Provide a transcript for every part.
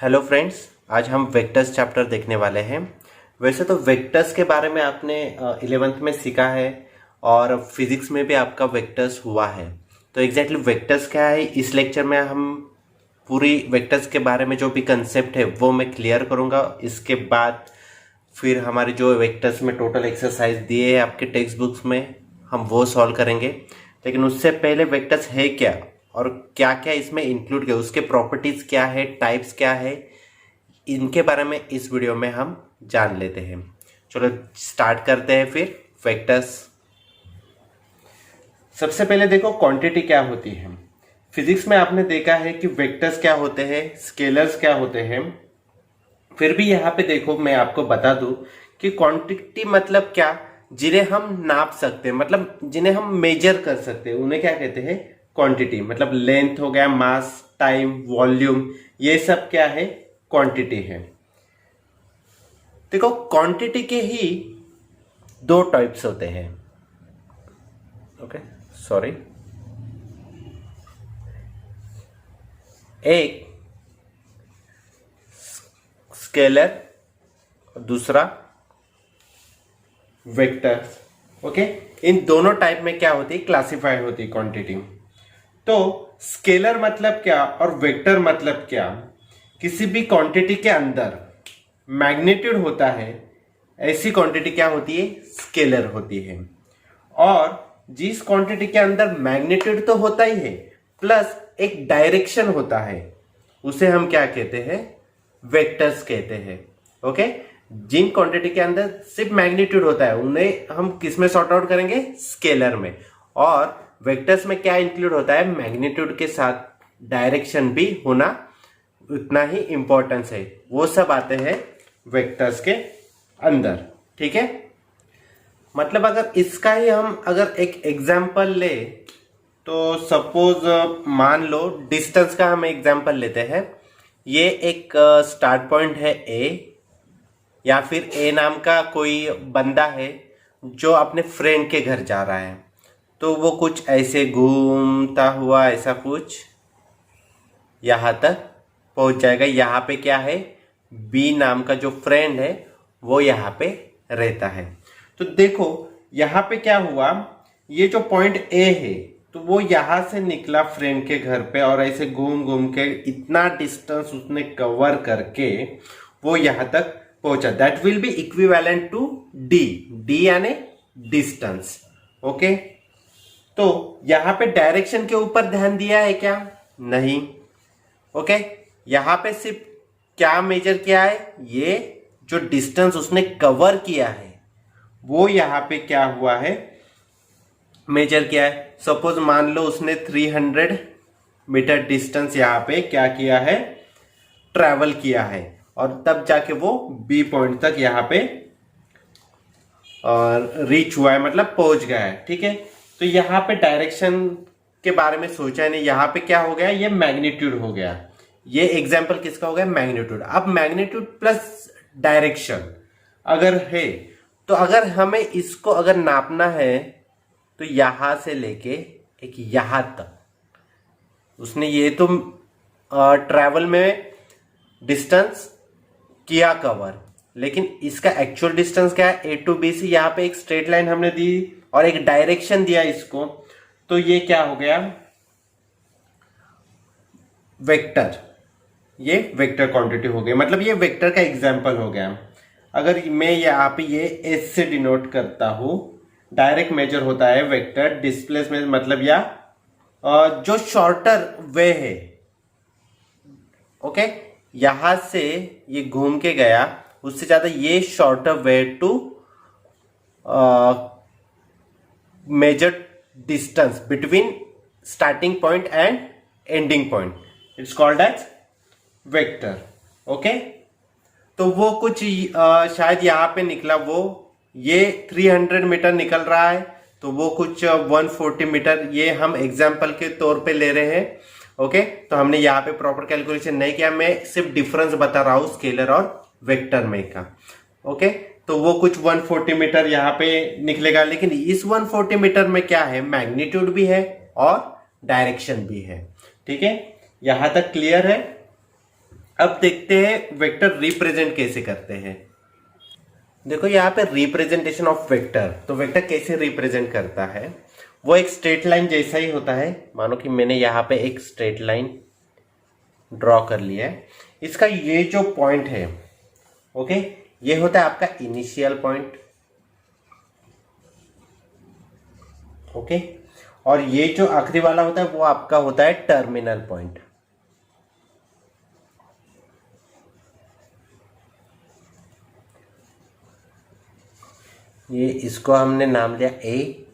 Hello friends, आज हम vectors chapter देखने वाले हैं। वैसे तो वेक्टर्स के बारे में आपने 11th में सीखा है और फिजिक्स में भी आपका वेक्टर्स हुआ है। तो एग्जैक्टली वेक्टर्स क्या है, इस लेक्चर में हम पूरी वेक्टर्स के बारे में जो भी कंसेप्ट है वो मैं क्लियर करूंगा। इसके बाद फिर हमारे जो वेक्टर्स में टोटल एक्सरसाइज दिए हैं आपके टेक्स्ट बुक्स में, हम वो सॉल्व करेंगे। लेकिन उससे पहले वेक्टर्स है क्या और क्या क्या इसमें इंक्लूड किया, उसके प्रॉपर्टीज क्या है, टाइप्स क्या है, इनके बारे में इस वीडियो में हम जान लेते हैं। चलो स्टार्ट करते हैं फिर वेक्टर्स। सबसे पहले देखो क्वांटिटी क्या होती है। फिजिक्स में आपने देखा है कि वेक्टर्स क्या होते हैं, स्केलर्स क्या होते हैं। फिर भी यहाँ पे देखो मैं आपको बता दूं कि क्वांटिटी मतलब क्या, जिन्हें हम नाप सकते हैं, मतलब जिन्हें हम मेजर कर सकते हैं, उन्हें क्या कहते हैं, क्वांटिटी। मतलब लेंथ हो गया, मास, टाइम, वॉल्यूम, ये सब क्या है, क्वांटिटी है। देखो क्वांटिटी के ही दो टाइप्स होते हैं। Okay, sorry. एक स्केलर और दूसरा वेक्टर। ओके, इन दोनों टाइप में क्या होती है, क्लासिफाई होती है क्वांटिटी। तो स्केलर मतलब क्या और वेक्टर मतलब क्या, किसी भी क्वांटिटी के अंदर मैग्नीट्यूड होता है, ऐसी क्वांटिटी क्या होती है, स्केलर होती है। और जिस क्वांटिटी के अंदर मैग्नीट्यूड तो होता ही है प्लस एक डायरेक्शन होता है, उसे हम क्या कहते हैं, वेक्टर्स कहते हैं। ओके, जिन क्वांटिटी के अंदर सिर्फ मैग्नीट्यूड होता है उन्हें हम किस में सॉर्ट आउट करेंगे, स्केलर में। और वेक्टर्स में क्या इंक्लूड होता है, मैग्नीट्यूड के साथ डायरेक्शन भी होना उतना ही इंपॉर्टेंस है, वो सब आते हैं वेक्टर्स के अंदर। ठीक है, मतलब अगर इसका ही हम अगर एक एग्जांपल ले तो सपोज मान लो डिस्टेंस का हम एग्जांपल लेते हैं। ये एक स्टार्ट पॉइंट है ए, या फिर ए नाम का कोई बंदा है जो अपने फ्रेंड के घर जा रहा है। तो वो कुछ ऐसे घूमता हुआ ऐसा कुछ यहां तक पहुंच जाएगा। यहाँ पे क्या है, बी नाम का जो फ्रेंड है वो यहाँ पे रहता है। तो देखो यहाँ पे क्या हुआ, ये जो पॉइंट ए है तो वो यहां से निकला फ्रेंड के घर पे और ऐसे घूम घूम के इतना डिस्टेंस उसने कवर करके वो यहां तक पहुंचा। That will be equivalent to D, D यानी डिस्टेंस। ओके, तो यहां पे डायरेक्शन के ऊपर ध्यान दिया है क्या, नहीं। ओके, यहां पे सिर्फ क्या मेजर किया है, ये जो डिस्टेंस उसने कवर किया है वो यहां पे क्या हुआ है, मेजर किया है। सपोज मान लो उसने 300 मीटर डिस्टेंस यहां पे क्या किया है, ट्रैवल किया है, और तब जाके वो बी पॉइंट तक यहां पे रीच हुआ है, मतलब पहुंच गया है। ठीक है, तो यहां पे डायरेक्शन के बारे में सोचा है नहीं, यहां पे क्या हो गया, ये मैग्नीट्यूड हो गया। ये एग्जाम्पल किसका हो गया, मैग्नीट्यूड। अब मैग्नीट्यूड प्लस डायरेक्शन अगर है तो अगर हमें इसको अगर नापना है तो यहां से लेके एक यहां तक, उसने ये तो ट्रैवल में डिस्टेंस किया कवर, लेकिन इसका एक्चुअल डिस्टेंस क्या है, ए टू बी से। यहाँ पे एक स्ट्रेट लाइन हमने दी और एक डायरेक्शन दिया इसको, तो ये क्या हो गया, वेक्टर। ये वेक्टर क्वांटिटी हो गई, मतलब ये वेक्टर का एग्जाम्पल हो गया। अगर मैं यहाँ पे ये एस से डिनोट करता हूं, डायरेक्ट मेजर होता है वेक्टर, डिस्प्लेसमेंट मतलब या जो शॉर्टर वे है, ओके, यहां से ये घूम के गया, उससे ज्यादा ये shorter way to measure distance between starting point and ending point, it's called as vector. Okay, तो वो कुछ शायद यहाँ पे निकला, वो ये 300 मीटर निकल रहा है, तो वो कुछ 140 मीटर, ये हम एग्जाम्पल के तौर पे ले रहे हैं। ओके, तो हमने यहाँ पे प्रॉपर कैलकुलेशन नहीं किया, मैं सिर्फ डिफरेंस बता रहा हूँ स्केलर और वेक्टर में का। ओके, तो वो कुछ 140 मीटर यहाँ पे निकलेगा, लेकिन इस 140 मीटर में क्या है, मैग्नीट्यूड भी है और डायरेक्शन भी है। ठीक है, यहां तक क्लियर है। अब देखते हैं वेक्टर रिप्रेजेंट कैसे करते हैं। देखो यहाँ पे रिप्रेजेंटेशन ऑफ वेक्टर, तो वेक्टर कैसे रिप्रेजेंट करता है, वो एक स्ट्रेट लाइन जैसा ही होता है। मानो कि मैंने यहाँ पे एक स्ट्रेट लाइन ड्रॉ कर लिया है, इसका ये जो पॉइंट है, ओके, ये होता है आपका इनिशियल पॉइंट, ओके, और ये जो आखिरी वाला होता है वो आपका होता है टर्मिनल पॉइंट। ये इसको हमने नाम दिया ए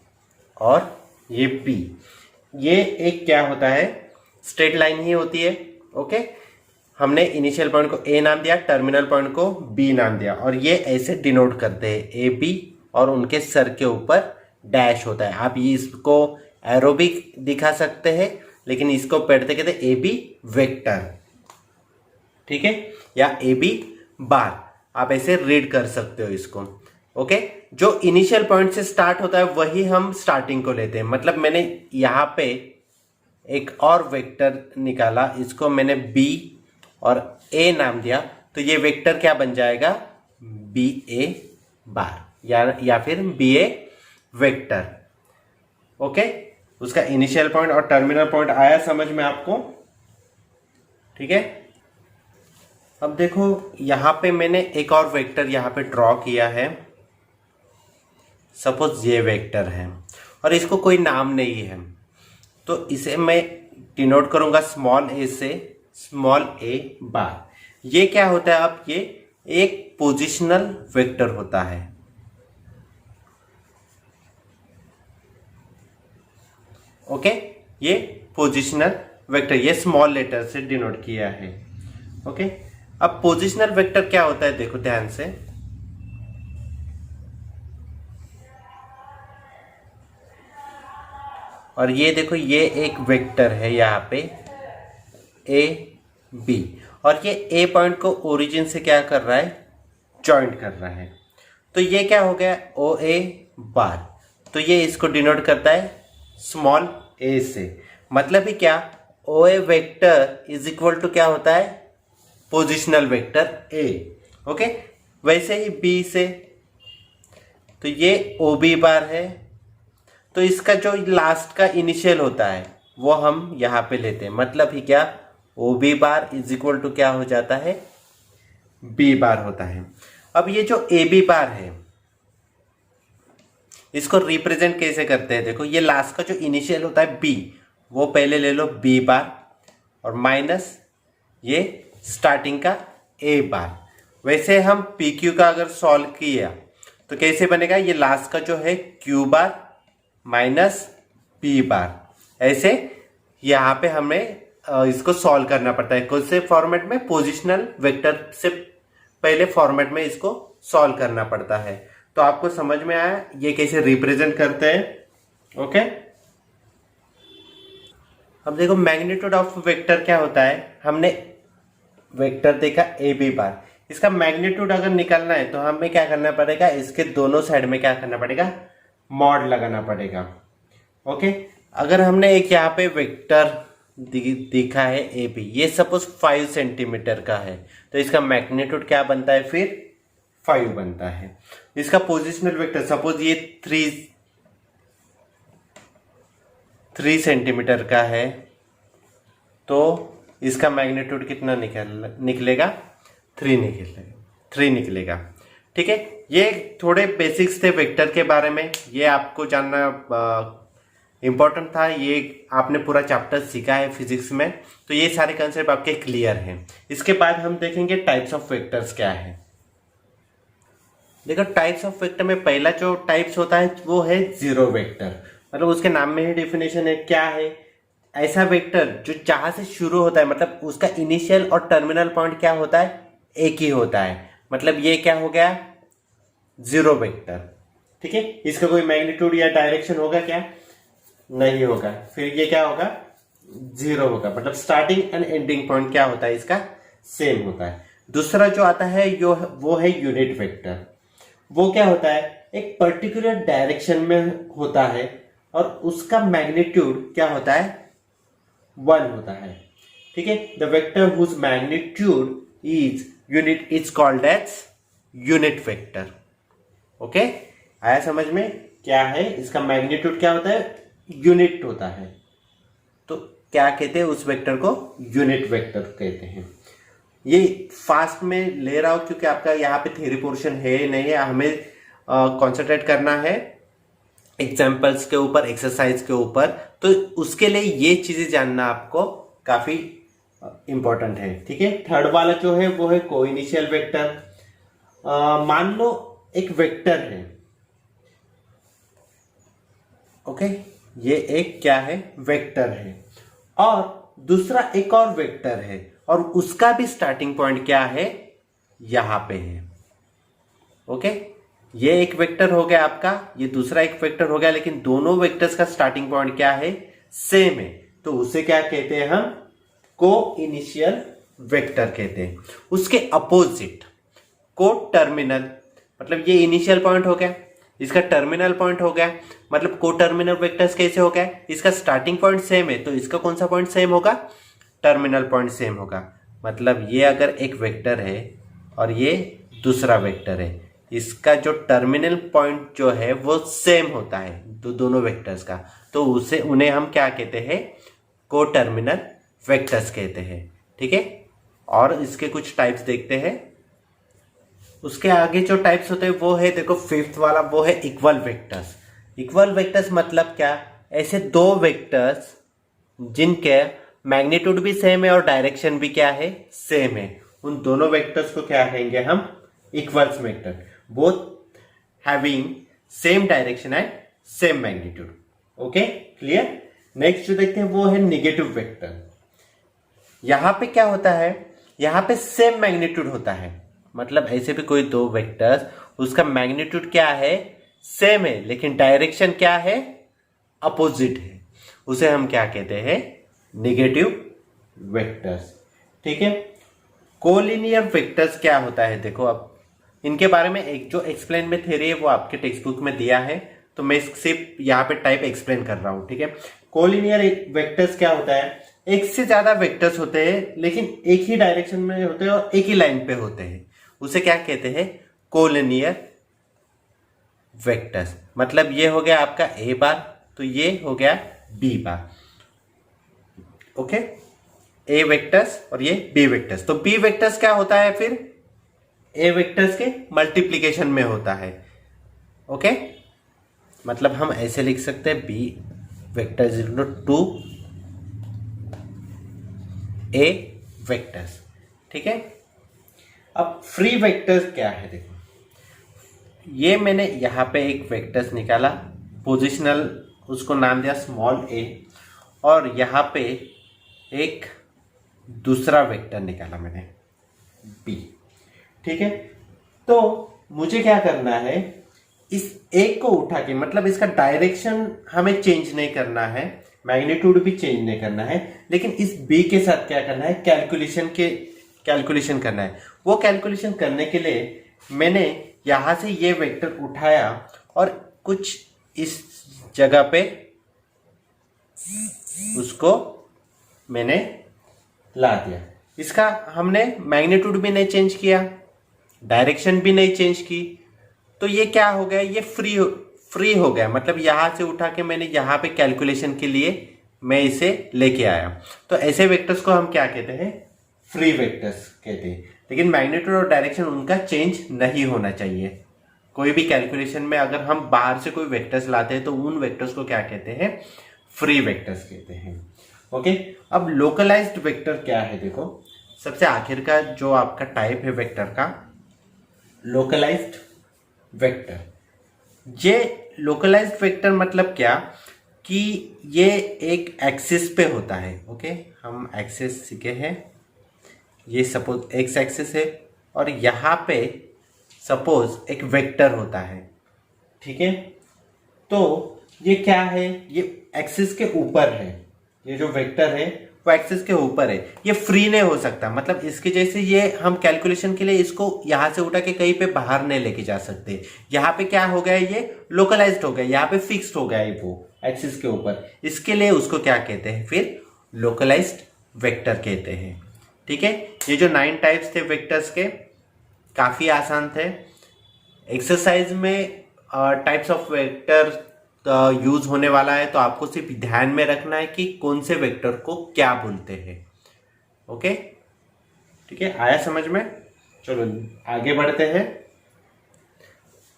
और ये बी। ये एक क्या होता है, स्ट्रेट लाइन ही होती है। ओके, हमने इनिशियल पॉइंट को ए नाम दिया, टर्मिनल पॉइंट को बी नाम दिया, और ये ऐसे डिनोट करते हैं ए बी, और उनके सर के ऊपर डैश होता है। आप ये इसको एरो भी दिखा सकते हैं, लेकिन इसको पढ़ते कहते ए बी वेक्टर। ठीक है, या ए बी बार, आप ऐसे रीड कर सकते हो इसको। ओके, जो इनिशियल पॉइंट से स्टार्ट होता है वही हम स्टार्टिंग को लेते हैं। मतलब मैंने यहां पे एक और वेक्टर निकाला, इसको मैंने बी और ए नाम दिया, तो ये वेक्टर क्या बन जाएगा, बी ए बार या फिर बी ए वेक्टर। ओके, उसका इनिशियल पॉइंट और टर्मिनल पॉइंट आया समझ में आपको। ठीक है, अब देखो यहां पे मैंने एक और वेक्टर यहां पे ड्रॉ किया है। सपोज ये वेक्टर है और इसको कोई नाम नहीं है, तो इसे मैं डिनोट करूंगा स्मॉल ए से, स्मॉल ए बार। ये क्या होता है, अब ये एक पोजिशनल वेक्टर होता है। ओके, ये पोजिशनल वेक्टर, ये स्मॉल लेटर से डिनोट किया है। ओके, अब पोजिशनल वेक्टर क्या होता है, देखो ध्यान से, और ये देखो ये एक वेक्टर है यहाँ पे ए बी, और ये ए पॉइंट को ओरिजिन से क्या कर रहा है, जॉइंट कर रहा है। तो ये क्या हो गया, ओ ए बार, तो ये इसको डिनोट करता है स्मॉल ए से। मतलब ही क्या, ओ ए वेक्टर इज इक्वल टू क्या होता है, पोजिशनल वेक्टर ए। ओके, वैसे ही बी से, तो ये ओ बी बार है, तो इसका जो लास्ट का इनिशियल होता है वो हम यहां पे लेते हैं। मतलब ही क्या, O B bar is equal to क्या हो जाता है, बी बार होता है। अब ये जो ए बी बार है, इसको रिप्रेजेंट कैसे करते हैं, देखो ये लास्ट का जो इनिशियल होता है बी, वो पहले ले लो बी बार, और माइनस ये स्टार्टिंग का ए बार। वैसे हम पी क्यू का अगर सॉल्व किया तो कैसे बनेगा, ये लास्ट का जो है क्यू बार माइनस पी बार। ऐसे यहाँ पे हमें इसको सॉल्व करना पड़ता है। कौन से फॉर्मेट में, पोजिशनल वेक्टर से पहले फॉर्मेट में इसको सॉल्व करना पड़ता है। तो आपको समझ में आया ये कैसे रिप्रेजेंट करते हैं। ओके, अब देखो मैग्नीट्यूड ऑफ वेक्टर क्या होता है। हमने वेक्टर देखा ए बी बार, इसका मैग्नीट्यूड अगर निकालना है तो हमें क्या करना पड़ेगा, इसके दोनों साइड में क्या करना पड़ेगा, मॉड लगाना पड़ेगा। ओके, अगर हमने एक यहाँ पे वेक्टर दिखा है ए बी, ये सपोज 5 सेंटीमीटर का है, तो इसका मैग्नीट्यूड क्या बनता है फिर 5 बनता है। इसका पोजिशनल वेक्टर सपोज ये 3 सेंटीमीटर का है, तो इसका मैग्नीट्यूड कितना निकलेगा 3 निकलेगा। ठीक है, ये थोड़े बेसिक्स थे वेक्टर के बारे में, ये आपको जानना इम्पोर्टेंट था। ये आपने पूरा चैप्टर सीखा है फिजिक्स में, तो ये सारे कंसेप्ट आपके क्लियर हैं। इसके बाद हम देखेंगे टाइप्स ऑफ वेक्टर्स क्या है। देखो टाइप्स ऑफ वेक्टर में पहला जो टाइप्स होता है वो है जीरो वेक्टर, मतलब उसके नाम में ही डेफिनेशन है। क्या है? ऐसा वेक्टर जो जहां से शुरू होता है, मतलब उसका इनिशियल और टर्मिनल पॉइंट क्या होता है एक ही होता है, मतलब ये क्या हो गया जीरो वेक्टर। ठीक है, इसका कोई मैग्नीट्यूड या डायरेक्शन होगा क्या? नहीं होगा, फिर ये क्या होगा जीरो होगा, मतलब स्टार्टिंग एंड एंडिंग पॉइंट क्या होता है इसका सेम होता है। दूसरा जो आता है वो है यूनिट वेक्टर। वो क्या होता है एक पर्टिकुलर डायरेक्शन में होता है और उसका मैग्नीट्यूड क्या होता है 1 होता है। ठीक है, the vector whose magnitude is unit is called as unit vector. Okay, आया समझ में? क्या है इसका मैग्नीट्यूड क्या होता है यूनिट होता है, तो क्या कहते हैं उस वेक्टर को यूनिट वेक्टर कहते हैं। ये फास्ट में ले रहा हूं क्योंकि आपका यहाँ पे थ्योरी पोर्शन है नहीं है, हमें कॉन्सेंट्रेट करना है एग्जाम्पल्स के ऊपर, एक्सरसाइज के ऊपर, तो उसके लिए ये चीजें जानना आपको काफी इंपॉर्टेंट है। ठीक है, थर्ड वाला जो है वो है कोइनिशियल वेक्टर। मान लो एक वेक्टर है, ओके, ये एक क्या है वेक्टर है, और दूसरा एक और वेक्टर है और उसका भी स्टार्टिंग पॉइंट क्या है यहां पे है। ओके, ये एक वेक्टर हो गया आपका, ये दूसरा एक वेक्टर हो गया, लेकिन दोनों वेक्टर्स का स्टार्टिंग पॉइंट क्या है सेम है, तो उसे क्या कहते हैं हम को इनिशियल वेक्टर कहते हैं। उसके अपोजिट को टर्मिनल, मतलब ये इनिशियल पॉइंट हो गया, इसका टर्मिनल पॉइंट हो गया, मतलब को टर्मिनल वेक्टर्स कैसे हो गया, इसका स्टार्टिंग पॉइंट सेम है तो इसका कौन सा पॉइंट सेम होगा टर्मिनल पॉइंट सेम होगा। मतलब ये अगर एक वेक्टर है और ये दूसरा वेक्टर है, इसका जो टर्मिनल पॉइंट जो है वो सेम होता है दोनों वेक्टर्स का, तो उसे उन्हें हम क्या कहते हैं को टर्मिनल वेक्टर्स कहते हैं। ठीक है, और इसके कुछ टाइप्स देखते हैं। उसके आगे जो टाइप्स होते हैं वो है, देखो फिफ्थ वाला वो है इक्वल वेक्टर्स। इक्वल वेक्टर्स मतलब क्या, ऐसे दो वेक्टर्स जिनके मैग्नीट्यूड भी सेम है और डायरेक्शन भी क्या है सेम है, उन दोनों वेक्टर्स को क्या कहेंगे हम equals vector, both having same direction and same magnitude. Okay, clear. Next जो देखते हैं वो है नेगेटिव वेक्टर। यहां पे क्या होता है, यहां पे सेम मैग्नीट्यूड होता है, मतलब ऐसे भी कोई दो वेक्टर्स उसका मैग्नीट्यूड क्या है सेम है, लेकिन डायरेक्शन क्या है अपोजिट है, उसे हम क्या कहते हैं नेगेटिव वेक्टर्स। ठीक है, कोलिनियर वेक्टर्स क्या होता है, देखो अब इनके बारे में एक जो एक्सप्लेन में थ्योरी है वो आपके टेक्स्ट बुक में दिया है, तो मैं सिर्फ यहाँ पे टाइप एक्सप्लेन कर रहा हूं। ठीक है, कोलिनियर वेक्टर्स क्या होता है, एक से ज्यादा वेक्टर्स होते हैं लेकिन एक ही डायरेक्शन में होते हैं और एक ही लाइन पे होते हैं, उसे क्या कहते हैं कोलिनियर वेक्टर्स। मतलब ये हो गया आपका ए बार, तो ये हो गया बी बार। ओके, ए वेक्टर्स और ये बी वेक्टर्स। तो बी वेक्टर्स क्या होता है फिर ए वेक्टर्स के मल्टीप्लीकेशन में होता है। ओके, मतलब हम ऐसे लिख सकते हैं B vector is equal to A vectors. ठीक है, अब फ्री वेक्टर्स क्या है, देखो ये मैंने यहां पे एक वेक्टर्स निकाला पोजिशनल, उसको नाम दिया स्मॉल ए, और यहां पे एक दूसरा वेक्टर निकाला मैंने बी। ठीक है, तो मुझे क्या करना है इस एक को उठा के, मतलब इसका डायरेक्शन हमें चेंज नहीं करना है, मैग्नीट्यूड भी चेंज नहीं करना है, लेकिन इस बी के साथ क्या करना है कैलकुलेशन करना है। वो कैलकुलेशन करने के लिए मैंने यहां से ये वेक्टर उठाया और कुछ इस जगह पे उसको मैंने ला दिया। इसका हमने मैग्नीट्यूड भी नहीं चेंज किया, डायरेक्शन भी नहीं चेंज की, तो ये क्या हो गया, ये फ्री हो गया। मतलब यहां से उठा के मैंने यहाँ पे कैलकुलेशन के लिए मैं इसे लेके आया। तो ऐसे वेक्टर्स को हम क्या कहते हैं, फ्री वेक्टर्स कहते हैं। लेकिन मैग्नीट्यूड और डायरेक्शन उनका चेंज नहीं होना चाहिए। कोई भी कैलकुलेशन में अगर हम बाहर से कोई वेक्टर्स लाते हैं तो उन वेक्टर्स को क्या कहते हैं, फ्री वेक्टर्स कहते हैं। ओके, अब लोकलाइज्ड वेक्टर क्या है, देखो सबसे आखिर का जो आपका टाइप है वेक्टर का, लोकलाइज्ड वेक्टर। ये लोकलाइज्ड वेक्टर मतलब क्या कि ये एक एक्सिस पे होता है। ओके, हम एक्सिस सीखे हैं, ये सपोज एक्स एक्सिस है और यहाँ पे सपोज एक वेक्टर होता है, ठीक है। तो ये क्या है, ये एक्सिस के ऊपर है, ये जो वेक्टर है वो एक्सिस के ऊपर है, ये फ्री नहीं हो सकता। मतलब इसके जैसे ये हम कैलकुलेशन के लिए इसको यहां से उठा के कहीं पे बाहर नहीं लेके जा सकते। यहाँ पे क्या हो गया, ये लोकलाइज्ड हो गया, यहाँ पे फिक्स्ड हो गया है वो एक्सिस के ऊपर। इसके लिए उसको क्या कहते हैं, फिर लोकलाइज्ड वेक्टर कहते हैं। ठीक है, ये जो 9 टाइप्स थे वेक्टर्स के काफी आसान थे। एक्सरसाइज में टाइप्स ऑफ वेक्टर यूज होने वाला है, तो आपको सिर्फ ध्यान में रखना है कि कौन से वेक्टर को क्या बोलते हैं। ओके, ठीक है, आया समझ में। चलो आगे बढ़ते हैं।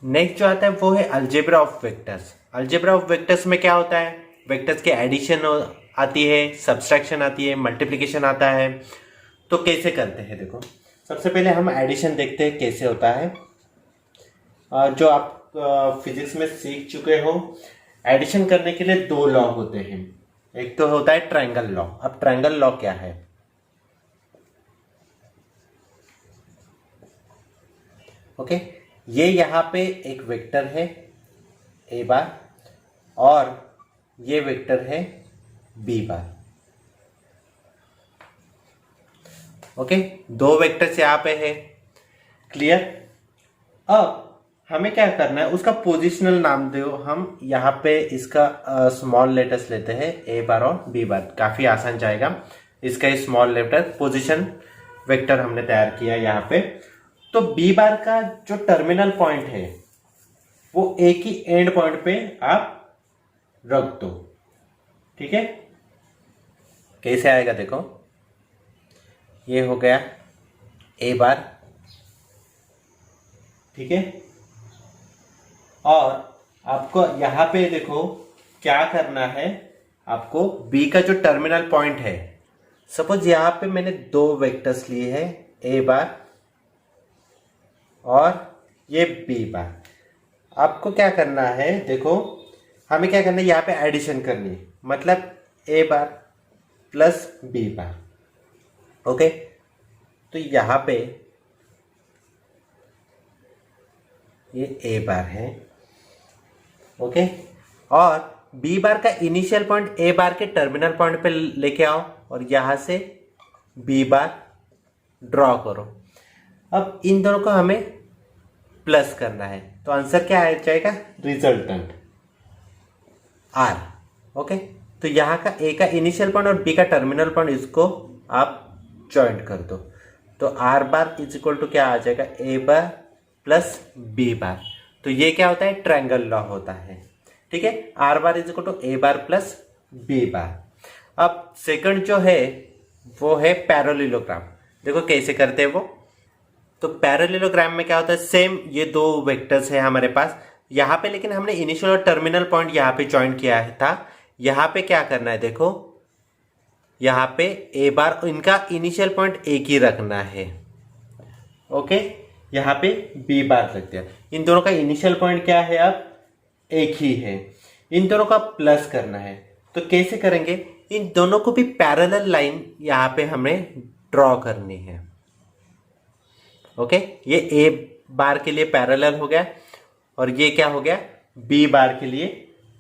नेक्स्ट जो आता है वो है algebra of vectors. Algebra of vectors में क्या होता है, वेक्टर्स के एडिशन आती है, सब्सट्रैक्शन आती है, मल्टीप्लिकेशन आता है। तो कैसे करते हैं, देखो सबसे पहले हम एडिशन देखते हैं कैसे होता है। जो आप फिजिक्स में सीख चुके हो, एडिशन करने के लिए 2 लॉ होते हैं। एक तो होता है ट्रायंगल लॉ। अब ट्रायंगल लॉ क्या है, ओके, ये यहां पे एक वेक्टर है ए बार और ये वेक्टर है बी बार। ओके, 2 वेक्टर्स यहां पे है, क्लियर। अब हमें क्या करना है, उसका पोजिशनल नाम दो। हम यहाँ पे इसका स्मॉल लेटर्स लेते हैं, ए बार और बी बार, काफी आसान जाएगा। इसका स्मॉल लेटर पोजीशन वेक्टर हमने तैयार किया यहाँ पे। तो बी बार का जो टर्मिनल पॉइंट है वो एक ही एंड पॉइंट पे आप रख दो, ठीक है। कैसे आएगा, देखो ये हो गया ए बार, ठीक है। और आपको यहां पे देखो क्या करना है, आपको बी का जो टर्मिनल पॉइंट है, सपोज यहां पे मैंने 2 वेक्टर्स लिए हैं, ए बार और ये बी बार। आपको क्या करना है, देखो हमें क्या करना है, यहां पे एडिशन करनी है, मतलब a bar plus B bar. Okay, तो यहां पे ये ए बार है, ओके, और बी बार का इनिशियल पॉइंट ए बार के टर्मिनल पॉइंट पे लेके आओ और यहां से बी बार ड्रॉ करो। अब इन दोनों को हमें प्लस करना है, तो आंसर क्या आ जाएगा, रिजल्टेंट आर। ओके, तो यहां का ए का इनिशियल पॉइंट और बी का टर्मिनल पॉइंट, इसको आप ज्वाइंट कर दो। तो are bar is equal to क्या आ जाएगा, ए बार प्लस बी बार। तो ये क्या होता है, ट्रायंगल लॉ होता है, ठीक है। R bar is equal to A bar plus B bar. अब सेकंड जो है वो है पैरेललोग्राम। देखो कैसे करते हैं वो। तो पैरेललोग्राम में क्या होता है, सेम ये 2 वेक्टर्स है हमारे पास यहाँ पे, लेकिन हमने इनिशियल और टर्मिनल पॉइंट यहाँ पे ज्वाइन किया था। यहाँ पे क्या करना है, देखो यहाँ पे ए बार, इनका इनिशियल पॉइंट एक ही रखना है, ओके। यहाँ पे बी बार रख दिया, इन दोनों का इनिशियल पॉइंट क्या है, अब एक ही है। इन दोनों का प्लस करना है, तो कैसे करेंगे, इन दोनों को भी पैरेलल लाइन यहाँ पे हमें ड्रॉ करनी है, ओके। ये ए बार के लिए पैरेलल हो गया और ये क्या हो गया, बी बार के लिए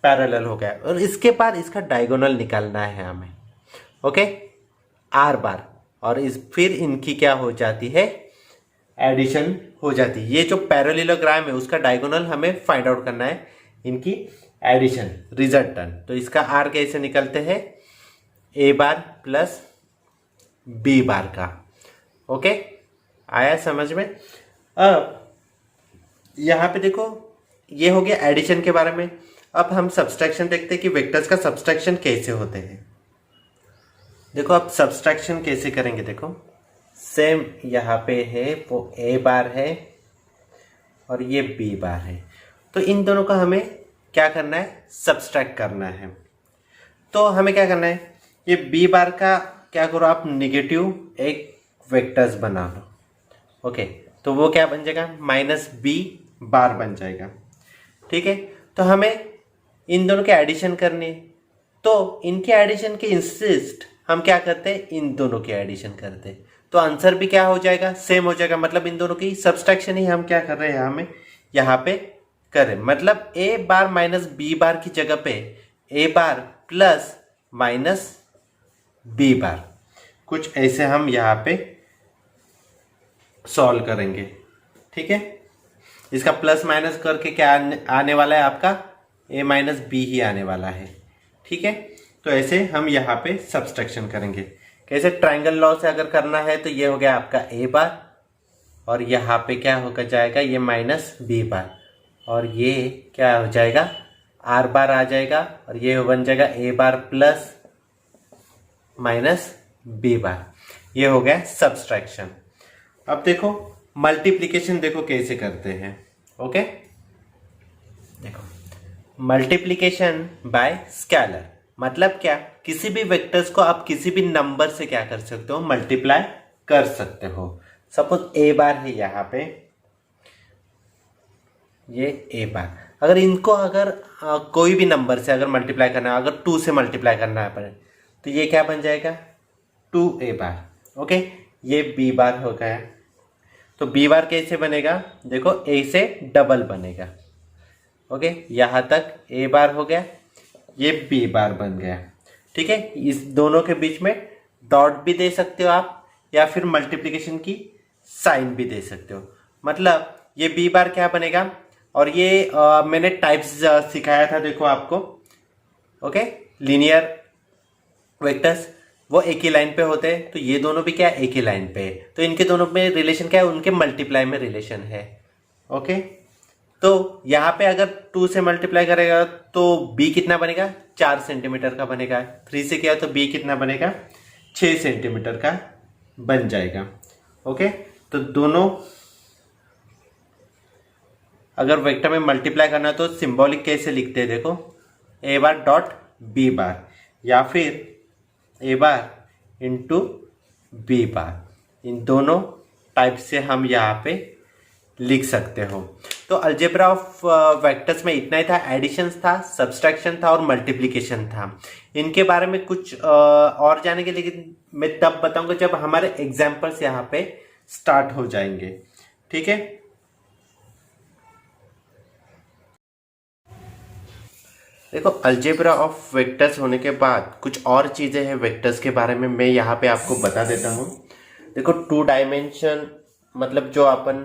पैरेलल हो गया, और इसके बाद इसका डायगोनल निकालना है हमें, ओके, आर बार। और इस फिर इनकी क्या हो जाती है, एडिशन हो जाती है। ये जो पैरेललोग्राम है उसका डायगोनल हमें फाइंड आउट करना है, इनकी एडिशन, रिजल्टेंट। तो इसका आर कैसे निकलते हैं, ए बार प्लस बी बार का। ओके, आया समझ में? अब यहां पे देखो, ये हो गया एडिशन के बारे में। अब हम सब्सट्रैक्शन देखते हैं कि वेक्टर्स का सब्सट्रैक्शन कैसे होते हैं। देखो अब सब्सट्रैक्शन कैसे करेंगे, देखो सेम यहाँ पे है, वो ए बार है और ये बी बार है, तो इन दोनों का हमें क्या करना है, सब्सट्रैक्ट करना है। तो हमें क्या करना है, ये बी बार का क्या करो आप, निगेटिव एक वेक्टर्स बना लो। ओके, तो वो क्या बन जाएगा, माइनस बी बार बन जाएगा। ठीक है, तो हमें इन दोनों के एडिशन करनी है, तो इनके एडिशन के इंसिस्ट हम क्या करते हैं, इन दोनों के एडिशन करते हैं, तो आंसर भी क्या हो जाएगा, सेम हो जाएगा। मतलब इन दोनों की सब्सट्रैक्शन ही हम क्या कर रहे हैं, हमें यहाँ पे करें। मतलब a bar minus B bar की जगह पे ए bar plus minus B bar, कुछ ऐसे हम यहाँ पे सॉल्व करेंगे। ठीक है, इसका प्लस माइनस करके क्या आने वाला है आपका, ए माइनस बी ही आने वाला है। ठीक है, तो ऐसे हम यहाँ पे सब्सट्रैक्शन करेंगे। कैसे, ट्रायंगल लॉ से अगर करना है तो ये हो गया आपका ए बार और यहाँ पे क्या होकर जाएगा, ये माइनस बी बार, और ये क्या हो जाएगा, आर बार आ जाएगा, और ये बन जाएगा ए bar plus minus B bar. ये हो गया सब्सट्रैक्शन। अब देखो मल्टीप्लिकेशन, देखो कैसे करते हैं। ओके, देखो मल्टीप्लिकेशन बाय स्केलर मतलब क्या, किसी भी वेक्टर्स को आप किसी भी नंबर से क्या कर सकते हो, मल्टीप्लाई कर सकते हो। सपोज ए बार है यहाँ पे, ये ए बार, अगर इनको अगर कोई भी नंबर से अगर मल्टीप्लाई करना है, अगर 2 से मल्टीप्लाई करना है पड़े, तो ये क्या बन जाएगा, 2a बार। ओके, ये b बार हो गया। तो b बार कैसे बनेगा, देखो a से डबल बनेगा। ओके, यहां तक a बार हो गया, ये b बार बन गया। ठीक है, इस दोनों के बीच में डॉट भी दे सकते हो आप, या फिर मल्टीप्लिकेशन की साइन भी दे सकते हो। मतलब ये b बार क्या बनेगा, और ये मैंने टाइप्स सिखाया था देखो आपको। ओके, लीनियर वेक्टर्स वो एक ही लाइन पे होते हैं, तो ये दोनों भी क्या एक ही लाइन पे है, तो इनके दोनों में रिलेशन क्या है, उनके मल्टीप्लाई में रिलेशन है। ओके, तो यहाँ पे अगर 2 से मल्टीप्लाई करेगा तो b कितना बनेगा, 4 सेंटीमीटर का बनेगा। 3 से किया तो b कितना बनेगा, 6 सेंटीमीटर का बन जाएगा। ओके, तो दोनों अगर वेक्टर में मल्टीप्लाई करना है तो सिंबॉलिक कैसे लिखते हैं, देखो a बार डॉट b बार, या फिर a bar into B bar, इन दोनों टाइप से हम यहाँ पे लिख सकते हो। तो अलजेब्रा ऑफ वेक्टर्स में इतना ही था, एडिशंस था, सब्सट्रैक्शन था और मल्टीप्लिकेशन था। इनके बारे में कुछ और जाने के लिए मैं तब बताऊंगा जब हमारे एग्जाम्पल्स यहाँ पे स्टार्ट हो जाएंगे। ठीक है, देखो अलजेब्रा ऑफ वेक्टर्स होने के बाद कुछ और चीजें हैं वेक्टर्स के बारे में, मैं यहाँ पे आपको बता देता हूँ। देखो 2 डायमेंशन मतलब जो अपन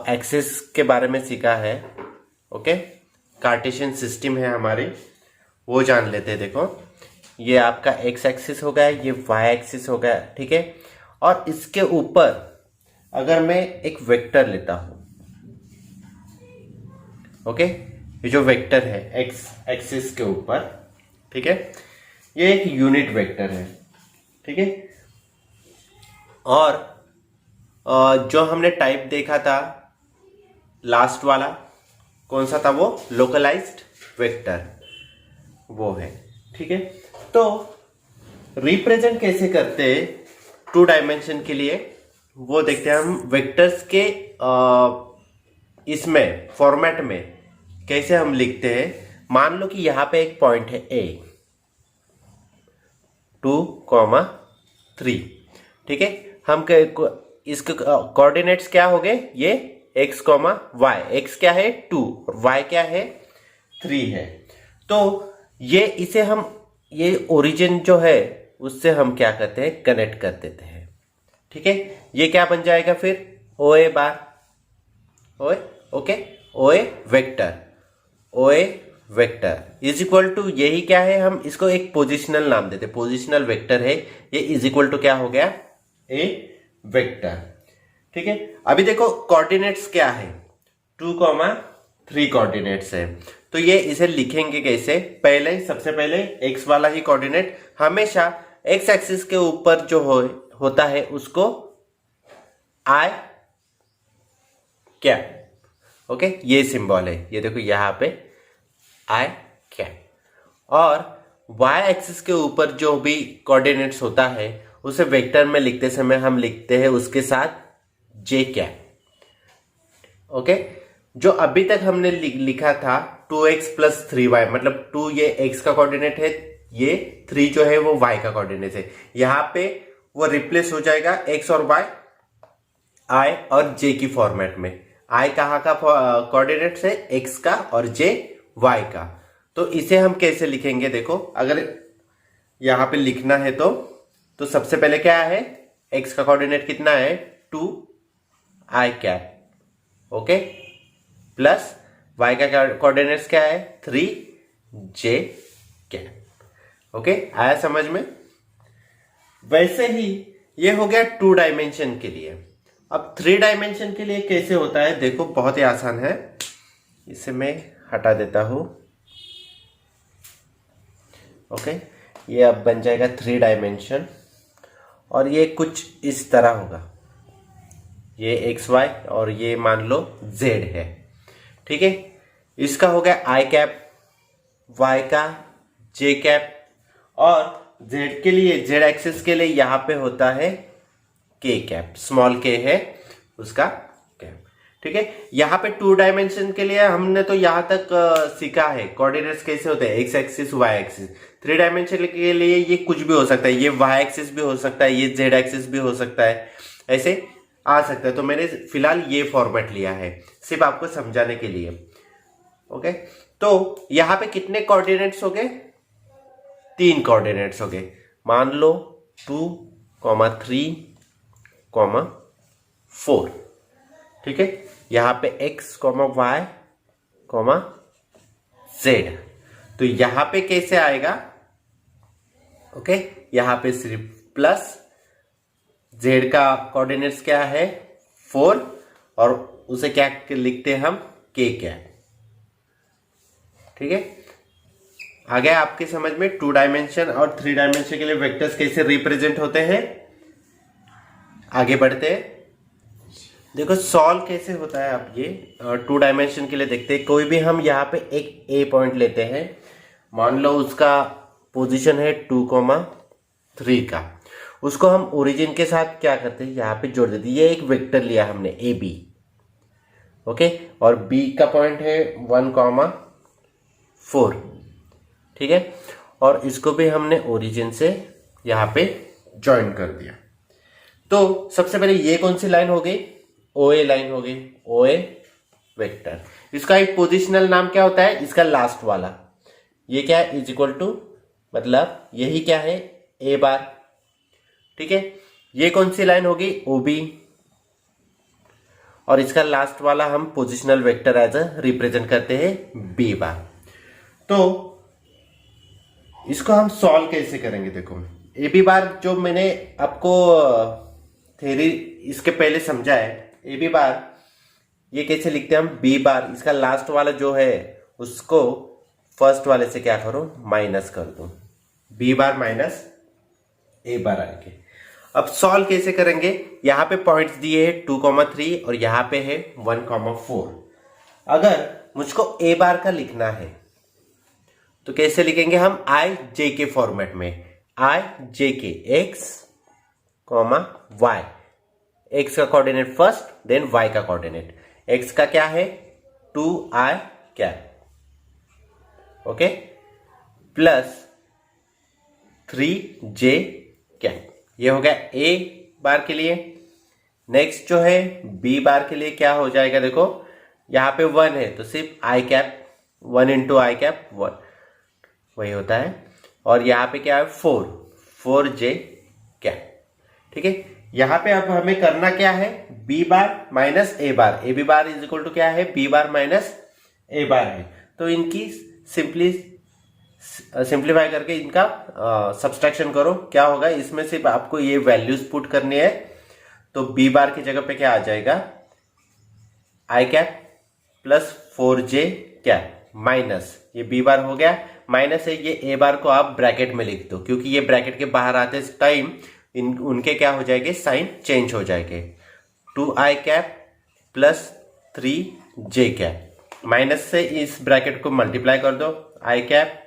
एक्सिस के बारे में सीखा है, ओके, कार्टेशियन सिस्टम है हमारे, वो जान लेते हैं। देखो ये आपका एक्स एक्सिस हो गया, ये वाई एक्सिस हो गया। ठीक है, और इसके ऊपर अगर मैं एक वेक्टर लेता हूं, ओके, ये जो वेक्टर है एक्स एक्सिस के ऊपर, ठीक है, ये एक यूनिट वेक्टर है। ठीक है, और जो हमने टाइप देखा था लास्ट वाला, कौन सा था वो, लोकलाइज्ड वेक्टर, वो है। ठीक है, तो रिप्रेजेंट कैसे करते हैं 2 डायमेंशन के लिए, वो देखते हैं हम। वेक्टर्स के इसमें फॉर्मेट में कैसे हम लिखते हैं। मान लो कि यहां पे एक पॉइंट है ए 2,3। ठीक है, हम इसके कोऑर्डिनेट्स क्या हो गए, ये x, y। x क्या है 2 और y क्या है 3 है। तो ये इसे हम, ये ओरिजिन जो है उससे हम क्या करते हैं, कनेक्ट कर देते हैं। ठीक है, ये क्या बन जाएगा फिर, OA bar, OA, okay, OA vector, OA vector is equal to, यही क्या है, हम इसको एक पोजिशनल नाम देते, पोजिशनल वेक्टर है ये, इज इक्वल टू क्या हो गया, ए वेक्टर। ठीक है, अभी देखो कोऑर्डिनेट्स क्या है, 2,3 कोऑर्डिनेट्स है, तो ये इसे लिखेंगे कैसे, पहले सबसे पहले एक्स वाला ही कोऑर्डिनेट, हमेशा एक्स एक्सिस के ऊपर जो होता है उसको आई कैप, ओके, ये सिंबल है, ये देखो यहां पे आई कैप, और वाई एक्सिस के ऊपर जो भी कोऑर्डिनेट्स होता है उसे वेक्टर में लिखते समय हम लिखते हैं उसके साथ जे कैप, ओके। जो अभी तक हमने लिखा था 2x + 3y, मतलब 2 ये x का कोऑर्डिनेट है, ये 3 जो है वो y का कोऑर्डिनेट है, यहां पे वो रिप्लेस हो जाएगा x और y i और j की फॉर्मेट में। i कहाँ का कोऑर्डिनेट है, x का, और j y का। तो इसे हम कैसे लिखेंगे, देखो अगर यहां पे लिखना है तो सबसे पहले क्या है, x का कोऑर्डिनेट कितना है, 2i cap, okay, plus y का कोऑर्डिनेट्स क्या है, 3j कैप, ओके, आया समझ में। वैसे ही ये हो गया 2 डायमेंशन के लिए। अब 3 डायमेंशन के लिए कैसे होता है, देखो बहुत ही आसान है, इसे मैं हटा देता हूं, ओके। ये अब बन जाएगा 3 डायमेंशन, और ये कुछ इस तरह होगा, ये एक्स वाई और ये मान लो जेड है, ठीक है। इसका हो गया आई कैप, वाई का जे कैप, और जेड के लिए, जेड एक्सिस के लिए यहां पे होता है के कैप, स्मॉल के है उसका कैप, ठीक है। यहां पे 2 डायमेंशन के लिए हमने तो यहां तक सीखा है कोऑर्डिनेट्स कैसे होते हैं, X axis Y axis. 3 dimension के लिए ये कुछ भी हो सकता है, ये वाई एक्सिस भी हो सकता है, ये जेड एक्सिस भी हो सकता है, ऐसे आ सकता है। तो मैंने फिलहाल ये फॉर्मेट लिया है सिर्फ आपको समझाने के लिए, ओके। तो यहां पे कितने कोऑर्डिनेट्स हो गए, 3 कोऑर्डिनेट्स हो गए, मान लो 2, 3, 4, ठीक है। यहां पे x, y, z, तो यहां पे कैसे आएगा, ओके, यहां पे सिर्फ प्लस, z का कोऑर्डिनेट्स क्या है 4, और उसे क्या लिखते हैं हम, k कैप, ठीक है। आ गया आपकी समझ में 2 डायमेंशन और 3 डायमेंशन के लिए वेक्टर्स कैसे रिप्रेजेंट होते हैं। आगे बढ़ते हैं, देखो सॉल्व कैसे होता है। आप ये 2 डायमेंशन के लिए देखते हैं, कोई भी हम यहाँ पे एक ए पॉइंट लेते हैं, मान लो उसका पोजीशन है 2,3 का, उसको हम ओरिजिन के साथ क्या करते हैं, यहाँ पे जोड़ देते हैं। ये एक वेक्टर लिया हमने ए बी, ओके, और बी का पॉइंट है 1,4, ठीक है, और इसको भी हमने ओरिजिन से यहाँ पे ज्वाइन कर दिया। तो सबसे पहले ये कौन सी लाइन हो गई, OA लाइन हो गई, OA वेक्टर। इसका एक पोजिशनल नाम क्या होता है, इसका लास्ट वाला, ये क्या है, इज इक्वल टू, मतलब यही क्या है, A बार, ठीक है। ये कौन सी लाइन होगी, OB, और इसका लास्ट वाला हम positional vector as a represent करते हैं B बार। तो इसको हम सॉल्व कैसे करेंगे, देखो AB बार जो मैंने आपको थ्योरी इसके पहले समझा है, AB बार ये कैसे लिखते हैं हम, B बार, इसका लास्ट वाला जो है उसको फर्स्ट वाले से क्या करो, माइनस कर दो, B बार माइनस A बार आएंगे। अब सॉल्व कैसे करेंगे, यहां पे पॉइंट्स दिए हैं 2,3 और यहां पे है 1,4। अगर मुझको A बार का लिखना है तो कैसे लिखेंगे हम, आई जे के फॉर्मेट में, आई जे के, एक्स, वाई, एक्स का कोऑर्डिनेट फर्स्ट, देन वाई का कोऑर्डिनेट। एक्स का क्या है 2i cap, okay, plus 3j cap. ये हो गया A बार के लिए। नेक्स्ट जो है B बार के लिए क्या हो जाएगा, देखो यहां पे 1 है तो सिर्फ i cap, 1 into I cap 1 वही होता है, और यहाँ पे क्या है 4j कैप, ठीक है। यहाँ पे अब हमें करना क्या है, B bar minus A bar, AB bar is equal to क्या है, B bar minus A bar है। तो इनकी सिंप्लीफाई करके इनका सब्सट्रैक्शन करो। क्या होगा, इसमें सिर्फ आपको ये वैल्यूज पुट करनी है। तो बी बार की जगह पे क्या आ जाएगा, i cap plus 4j cap minus, ये बी बार हो गया, माइनस है ये ए बार को आप ब्रैकेट में लिख दो, क्योंकि ये ब्रैकेट के बाहर आते टाइम उनके क्या हो जाएंगे, साइन चेंज हो जाएंगे। 2i cap plus 3j cap, minus से इस ब्रैकेट को मल्टीप्लाई कर दो, i cap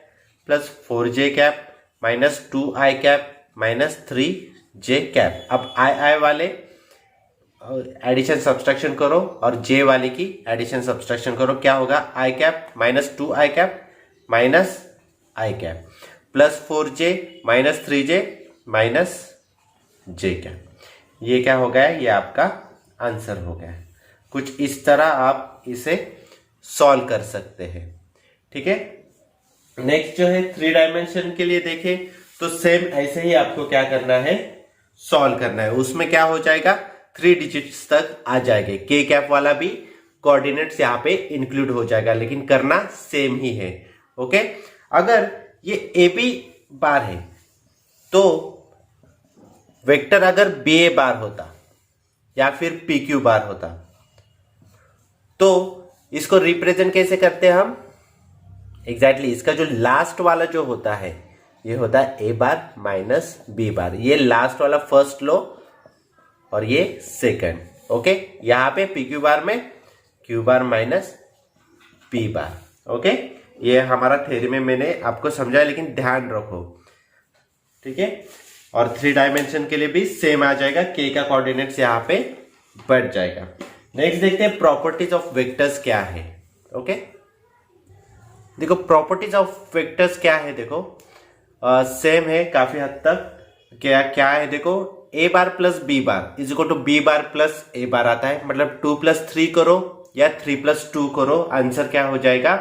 plus 4j cap minus 2i cap minus 3j cap. अब आई वाले एडिशन सब्सट्रैक्शन करो और j वाले की एडिशन सब्सट्रैक्शन करो। क्या होगा, i cap minus 2i cap minus i cap plus 4j minus 3j minus j cap. ये क्या हो गया, ये आपका आंसर हो गया। कुछ इस तरह आप इसे सॉल्व कर सकते हैं। ठीक है, नेक्स्ट जो है 3 डायमेंशन के लिए देखें तो सेम ऐसे ही आपको क्या करना है, सॉल्व करना है। उसमें क्या हो जाएगा, 3 डिजिट्स तक आ जाएंगे। के कैप वाला भी कोऑर्डिनेट्स यहाँ पे इंक्लूड हो जाएगा, लेकिन करना सेम ही है। ओके, अगर ये ए बी बार है तो वेक्टर अगर बी ए बार होता या फिर पी क्यू बार होता तो इसको रिप्रेजेंट कैसे करते हैं हम, एग्जैक्टली इसका जो लास्ट वाला जो होता है ये होता है a bar minus B bar. ये लास्ट वाला फर्स्ट लो और ये सेकंड। ओके, यहां पे पी क्यू बार में क्यू बार माइनस पी बार। ओके, ये हमारा थ्योरी में मैंने आपको समझाया, लेकिन ध्यान रखो। ठीक है, और 3 डायमेंशन के लिए भी सेम आ जाएगा, के का कोऑर्डिनेट्स यहाँ पे बढ़ जाएगा। नेक्स्ट देखते हैं प्रॉपर्टीज ऑफ वेक्टर्स क्या है। ओके, देखो प्रॉपर्टीज ऑफ वेक्टर्स क्या है, देखो सेम है काफी हद तक। क्या है, देखो a bar plus B bar is equal to b bar plus a bar आता है, मतलब 2 + 3 करो या 3 + 2 करो, आंसर क्या हो जाएगा,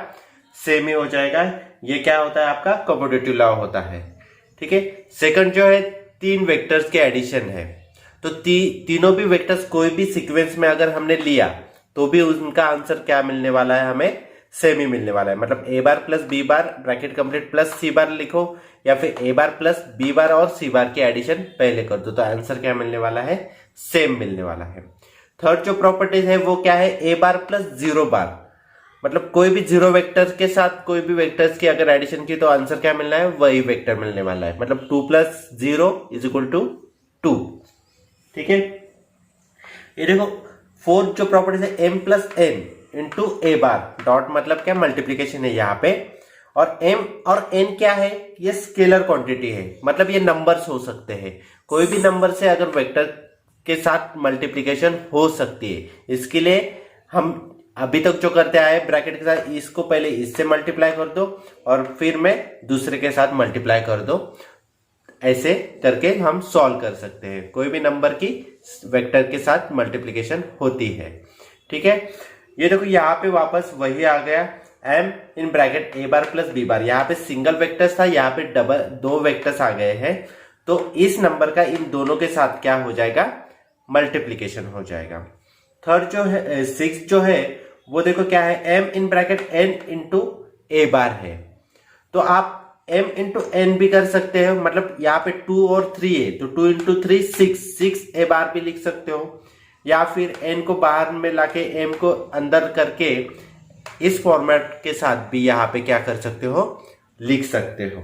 सेम ही हो जाएगा। ये क्या होता है, आपका कम्यूटेटिव लॉ होता है। ठीक है, सेकंड जो है 3 वेक्टर्स के एडिशन है, तो तीनों भी वेक्टर्स कोई भी सीक्वेंस में अगर हमने लिया तो भी उनका आंसर क्या मिलने वाला है, हमें सेम ही मिलने वाला है। मतलब a bar plus B bar bracket complete plus c bar लिखो, या फिर a bar plus B bar और सी बार की एडिशन पहले कर दो, तो आंसर क्या मिलने वाला है, सेम मिलने वाला है। थर्ड जो प्रॉपर्टीज है वो क्या है, ए बार प्लस 0 बार, मतलब कोई भी 0 वेक्टर्स के साथ कोई भी वेक्टर्स की अगर एडिशन की तो आंसर क्या मिलना है, वही वेक्टर मिलने वाला है। मतलब 2 + 0 = 2। ठीक है, ये देखो फोर्थ जो प्रॉपर्टीज है m + n × a bar, dot मतलब क्या, मल्टीप्लीकेशन है यहाँ पे। और m और n क्या है, ये स्केलर क्वांटिटी है, मतलब ये नंबर्स हो सकते हैं। कोई भी नंबर से अगर वेक्टर के साथ मल्टीप्लीकेशन हो सकती है। इसके लिए हम अभी तक जो करते आए ब्रैकेट के साथ, इसको पहले इससे मल्टीप्लाई कर दो और फिर में दूसरे के साथ मल्टीप्लाई कर दो। ऐसे करके हम सॉल्व कर सकते हैं, कोई भी नंबर की वेक्टर के साथ मल्टीप्लीकेशन होती है। ठीक है, ये देखो यहाँ पे वापस वही आ गया, m in bracket a bar plus b बार, यहाँ पे सिंगल वेक्टर्स था, यहाँ पे डबल 2 वेक्टर्स आ गए हैं, तो इस नंबर का इन दोनों के साथ क्या हो जाएगा, मल्टीप्लीकेशन हो जाएगा। थर्ड जो है 6 जो है वो देखो क्या है, m in bracket n × a bar है, तो आप m × n भी कर सकते हो, मतलब यहाँ पे 2 और 3 है तो 2 × 3 6 a बार भी लिख सकते हो, या फिर n को बाहर में लाके m को अंदर करके इस फॉर्मेट के साथ भी यहाँ पे क्या कर सकते हो, लिख सकते हो।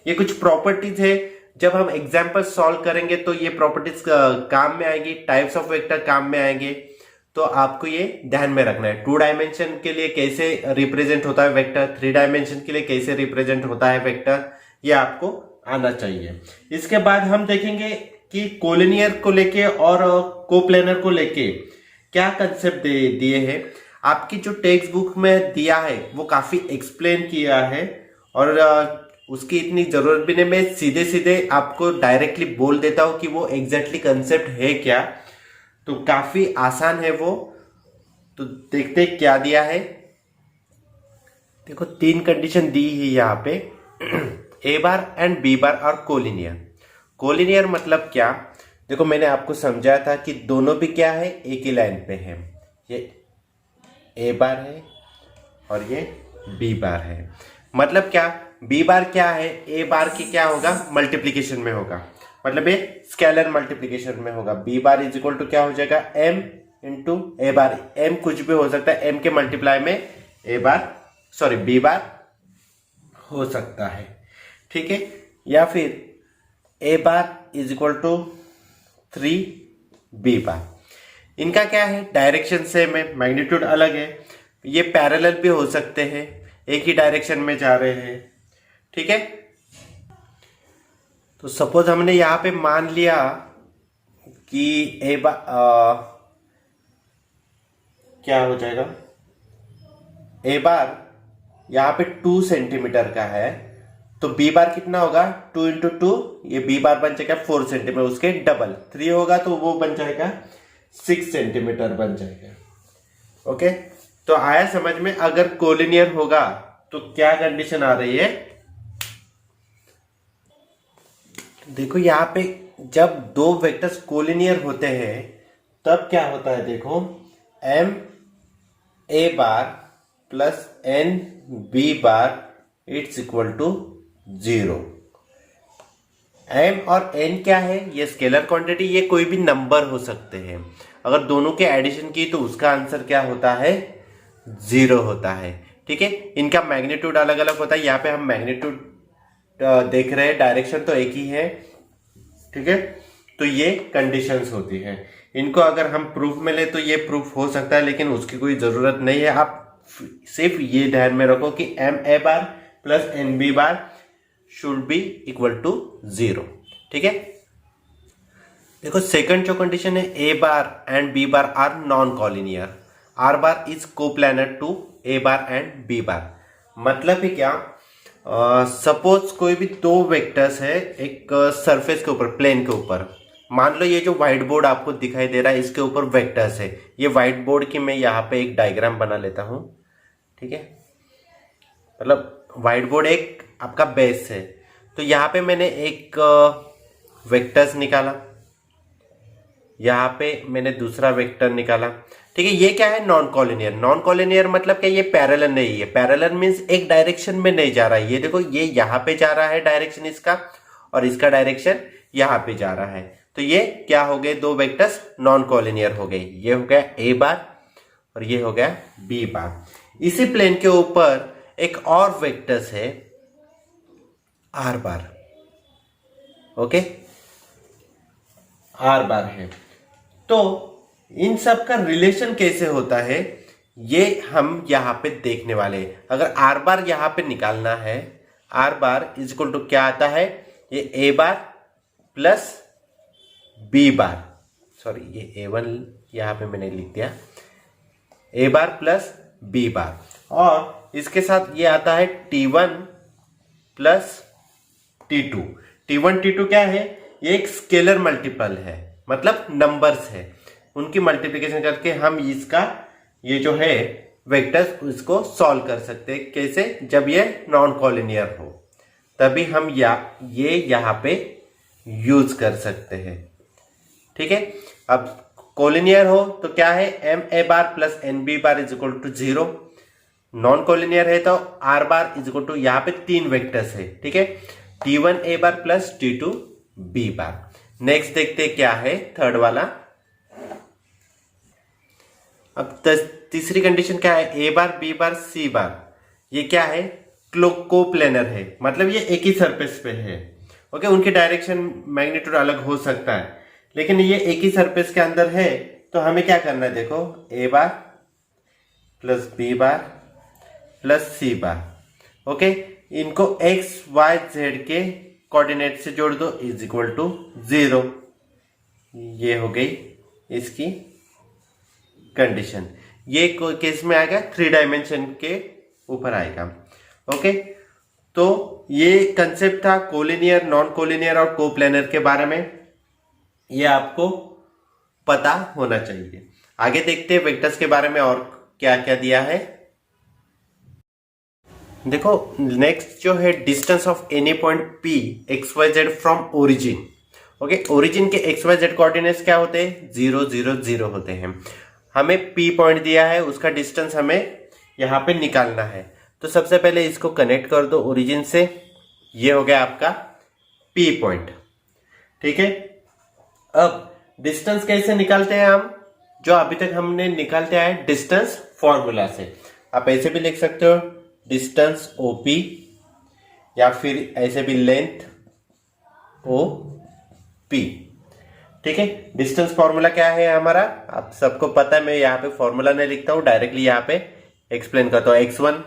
ये कुछ प्रॉपर्टीज है, जब हम एग्जाम्पल सॉल्व करेंगे तो ये प्रॉपर्टीज काम में आएगी, टाइप्स ऑफ वेक्टर काम में आएंगे, तो आपको ये ध्यान में रखना है। 2 डायमेंशन के लिए कैसे रिप्रेजेंट होता है वेक्टर, 3 डायमेंशन के लिए कैसे रिप्रेजेंट होता है वेक्टर, ये आपको आना चाहिए। इसके बाद हम देखेंगे कि कोलिनियर को लेके और कोप्लेनर को लेके क्या कंसेप्ट दिए हैं। आपकी जो टेक्स्ट बुक में दिया है वो काफी एक्सप्लेन किया है, और उसकी इतनी जरूरत भी नहीं, मैं सीधे सीधे आपको डायरेक्टली बोल देता हूं कि वो एग्जैक्टली कंसेप्ट है क्या, तो काफी आसान है वो। तो देखते क्या दिया है, देखो 3 कंडीशन दी है यहाँ पे, a बार एंड b बार और कोलिनियर। कोलिनियर मतलब क्या, देखो मैंने आपको समझाया था कि दोनों भी क्या है, एक ही लाइन पे है, ये a बार है और ये b बार है। मतलब क्या, बी बार क्या है, ए बार की क्या होगा, मल्टीप्लीकेशन में होगा, मतलब ये स्केलर मल्टीप्लीकेशन में होगा। B bar is equal to क्या हो जाएगा, M into A bar. M कुछ भी हो सकता है, एम के मल्टीप्लाई में ए बार सॉरी बी बार हो सकता है, ठीक है। या फिर a bar is equal to 3 b bar. इनका क्या है, डायरेक्शन सेम है, मैग्नीट्यूड अलग है, ये पैरेलल भी हो सकते हैं, एक ही डायरेक्शन में जा रहे हैं, ठीक है। तो सपोज हमने यहां पे मान लिया कि ए बार क्या हो जाएगा, ए बार यहां पे 2 सेंटीमीटर का है, तो बी बार कितना होगा, 2 इंटू 2, ये बी बार बन जाएगा 4 सेंटीमीटर, उसके डबल 3 होगा तो वो बन जाएगा 6 सेंटीमीटर बन जाएगा। ओके, तो आया समझ में। अगर कोलिनियर होगा तो क्या कंडीशन आ रही है, देखो यहां पे जब दो वेक्टर्स कोलिनियर होते हैं तब क्या होता है, देखो M A bar plus N B bar it's equal to 0। M और एन क्या है, ये स्केलर क्वांटिटी, ये कोई भी नंबर हो सकते हैं। अगर दोनों के एडिशन की तो उसका आंसर क्या होता है, 0 होता है, ठीक है। इनका मैग्नीट्यूड अलग अलग होता है, यहाँ पे हम मैग्नीट्यूड देख रहे हैं, डायरेक्शन तो एक ही है, ठीक है। तो ये कंडीशंस होती है। इनको अगर हम प्रूफ में ले तो ये प्रूफ हो सकता है, लेकिन उसकी कोई जरूरत नहीं है। आप सिर्फ ये ध्यान में रखो कि m A bar plus N B bar should be equal to 0, ठीक है। देखो सेकंड जो कंडीशन है, a bar and b bar are non collinear, r bar is coplanar to A bar and b bar. मतलब है क्या, suppose कोई भी दो वेक्टर्स है एक सरफेस के ऊपर, प्लेन के ऊपर। मान लो ये जो व्हाइट बोर्ड आपको दिखाई दे रहा है इसके ऊपर वेक्टर्स है। ये व्हाइट बोर्ड की मैं यहाँ पे एक डायग्राम बना लेता हूं, ठीक है। मतलब व्हाइट बोर्ड एक आपका बेस है, तो यहाँ पे मैंने एक वेक्टर्स निकाला, यहाँ पे मैंने दूसरा वेक्टर निकाला, ठीक है। ये क्या है, नॉन कॉलिनियर। नॉन कॉलिनियर मतलब क्या, ये पैरेलल नहीं है। पैरेलल मीन्स एक डायरेक्शन में नहीं जा रहा है। ये देखो ये यहाँ पे जा रहा है डायरेक्शन इसका, और इसका डायरेक्शन यहाँ पे जा रहा है। तो ये क्या हो गए, दो वेक्टर्स नॉन कॉलिनियर हो गए। ये हो गया ए बार और ये हो गया बी बार। इसी प्लेन के ऊपर एक और वेक्टर्स है आर बार, ओके, आर बार है। तो इन सब का रिलेशन कैसे होता है ये हम यहां पे देखने वाले हैं। अगर आर बार यहां पे निकालना है, R bar is equal to क्या आता है, ये A bar plus B bar, sorry ये A1 यहां पे मैंने लिख दिया, ए बार प्लस बी बार, और इसके साथ ये आता है T1 plus T2। T1 T2 क्या है, ये एक स्केलर मल्टीपल है, मतलब नंबर्स है, उनकी मल्टीप्लिकेशन करके हम इसका ये जो है वेक्टर्स उसको सॉल्व कर सकते हैं। कैसे, जब ये नॉन कॉलिनियर हो तभी हम ये यहां पे यूज कर सकते हैं, ठीक है। अब कॉलिनियर हो तो क्या है, m A bar plus N B bar is equal to 0। Non collinear है तो are bar is equal to, यहां पे 3 वेक्टर्स है, ठीक है, T1 a bar plus T2 b bar. Next देखते क्या है थर्ड वाला। अब तीसरी कंडीशन क्या है, ए बार बी बार सी बार, ये क्या है, कोप्लेनर है, मतलब ये एक ही सरफेस पे है, ओके। उनके डायरेक्शन मैग्नीट्यूड अलग हो सकता है, लेकिन ये एक ही सरफेस के अंदर है। तो हमें क्या करना है, देखो a bar plus B bar plus c bar, okay. इनको एक्स वाई जेड के कोऑर्डिनेट से जोड़ दो, इज इक्वल टू 0। ये हो गई इसकी कंडीशन। ये केस में आएगा 3 डायमेंशन के ऊपर आएगा, ओके। तो ये कंसेप्ट था कोलिनियर, नॉन कोलिनियर और कोप्लेनर के बारे में, ये आपको पता होना चाहिए। आगे देखते हैं वेक्टर्स के बारे में और क्या क्या दिया है। देखो नेक्स्ट जो है, distance of any point P X Y Z from origin, okay. Origin के एक्स वाई जेड कोऑर्डिनेट्स क्या होते हैं, 0 0 0 होते हैं। हमें P पॉइंट दिया है, उसका डिस्टेंस हमें यहां पे निकालना है। तो सबसे पहले इसको कनेक्ट कर दो ओरिजिन से, ये हो गया आपका पी पॉइंट। ठीक है, अब डिस्टेंस कैसे निकालते हैं हम, जो अभी तक हमने निकालते आए डिस्टेंस फॉर्मूला से। आप ऐसे भी लिख सकते हो डिस्टेंस ओपी, या फिर ऐसे भी लेंथ ओ पी। ठीक है, डिस्टेंस फॉर्मूला क्या है हमारा, आप सबको पता है, मैं यहाँ पे फॉर्मूला नहीं लिखता हूं, डायरेक्टली यहाँ पे एक्सप्लेन करता हूं। x1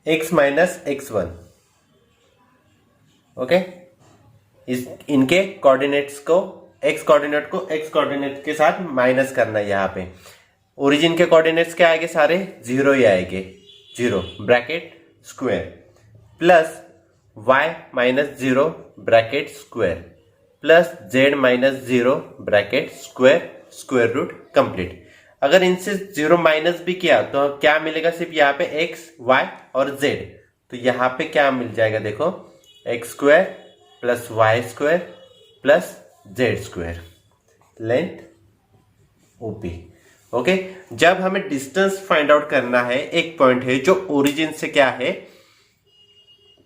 x minus x1, okay, इनके कोऑर्डिनेट्स को x कोऑर्डिनेट को x कोऑर्डिनेट के साथ माइनस करना है। यहाँ पे ओरिजिन के कोऑर्डिनेट्स क्या आएंगे, सारे जीरो ही आएंगे, zero bracket square, plus y minus zero bracket square, plus z minus zero bracket square, square root complete. अगर इनसे जीरो माइनस भी किया तो क्या मिलेगा, सिर्फ यहाँ पे x, y और z। तो यहाँ पे क्या मिल जाएगा, देखो x square plus Y square plus Z square, length OP. Okay, जब हमें डिस्टेंस फाइंड आउट करना है, एक पॉइंट है जो ओरिजिन से क्या है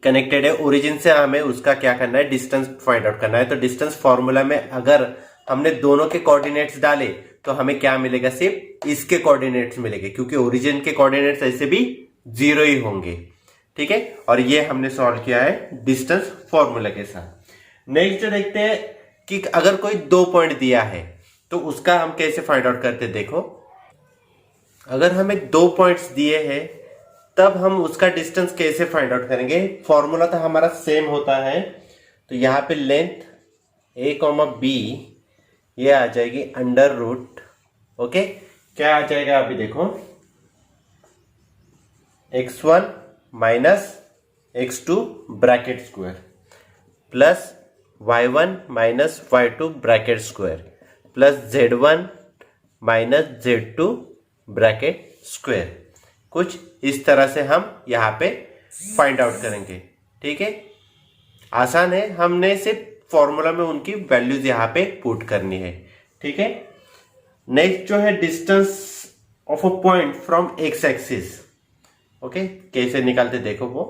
कनेक्टेड है, ओरिजिन से हमें उसका क्या करना है, डिस्टेंस फाइंड आउट करना है। तो डिस्टेंस फॉर्मूला में अगर हमने दोनों के कोऑर्डिनेट्स डाले तो हमें क्या मिलेगा, सिर्फ इसके कोऑर्डिनेट्स मिलेंगे, क्योंकि ओरिजिन के कोऑर्डिनेट्स ऐसे भी जीरो ही होंगे। ठीक है, और ये हमने सॉल्व किया है डिस्टेंस फॉर्मूला के साथ। नेक्स्ट जो देखते हैं कि अगर कोई 2 पॉइंट दिया है तो उसका हम कैसे फाइंड आउट करते हैं। देखो, अगर हमें 2 पॉइंट्स दिए हैं तब हम उसका डिस्टेंस कैसे फाइंड आउट करेंगे। फॉर्मूला तो हमारा सेम होता है, तो यहाँ पे लेंथ a, b ये आ जाएगी अंडर रूट, ओके, क्या आ जाएगा अभी देखो, x1 minus x2 bracket square plus y1 minus y2 bracket square plus z1 minus z2 bracket square. कुछ इस तरह से हम यहाँ पे फाइंड आउट करेंगे। ठीक है, आसान है, हमने सिर्फ फॉर्मूला में उनकी वैल्यूज यहाँ पे पुट करनी है। ठीक है, नेक्स्ट जो है distance of a point from x axis. Okay, कैसे निकालते देखो, वो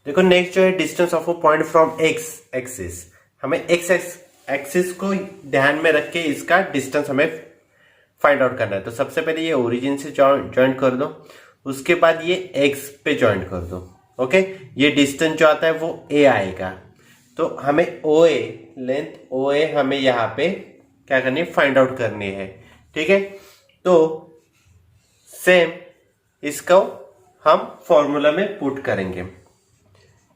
देखो, नेक्स्ट जो है distance of a point from x axis. हमें एक्स एक्सिस को ध्यान में रख के इसका डिस्टेंस हमें फाइंड आउट करना है। तो सबसे पहले ये ओरिजिन से ज्वाइंट कर दो, उसके बाद ये एक्स पे ज्वाइंट कर दो। ओके, ये डिस्टेंस जो आता है वो ए आएगा, तो हमें ओ ए, लेंथ ओ ए हमें यहाँ पे क्या करनी है, फाइंड आउट करनी है। ठीक है, तो सेम इसको हम फॉर्मूला में पुट करेंगे।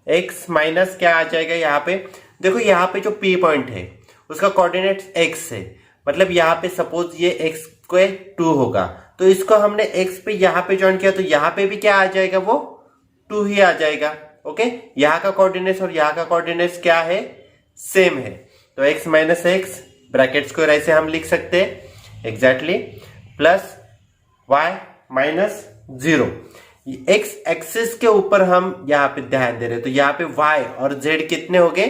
x माइनस क्या आ जाएगा यहाँ पे, देखो यहाँ पे जो p पॉइंट है उसका कोऑर्डिनेट x है, मतलब यहाँ पे सपोज ये x स्क्वायर 2 होगा, तो इसको हमने x पे यहाँ पे ज्वाइन किया तो यहाँ पे भी क्या आ जाएगा, वो 2 ही आ जाएगा। ओके, यहाँ का कोऑर्डिनेट्स और यहाँ का कोऑर्डिनेट्स क्या है, सेम है, तो x minus x bracket square ऐसे हम लिख सकते हैं exactly, plus y minus zero. X axis के ऊपर हम यहाँ पे ध्यान दे रहे हैं, तो यहाँ पे y और z कितने हो गए,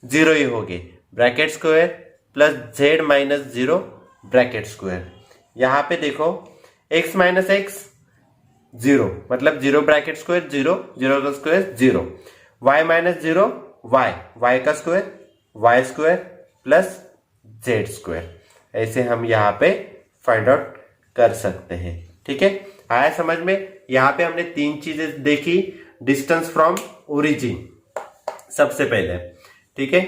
जीरो ही हो गए, bracket square plus z minus zero bracket square. यहाँ पे देखो x माइनस एक्स जीरो, मतलब zero bracket square zero, zero का square zero, y minus zero y का स्क्वायर y square plus z square, ऐसे हम यहाँ पे फाइंड आउट कर सकते हैं। ठीक है, आया समझ में। यहाँ पे हमने 3 चीजें देखी, डिस्टेंस फ्रॉम ओरिजिन सबसे पहले। ठीक है,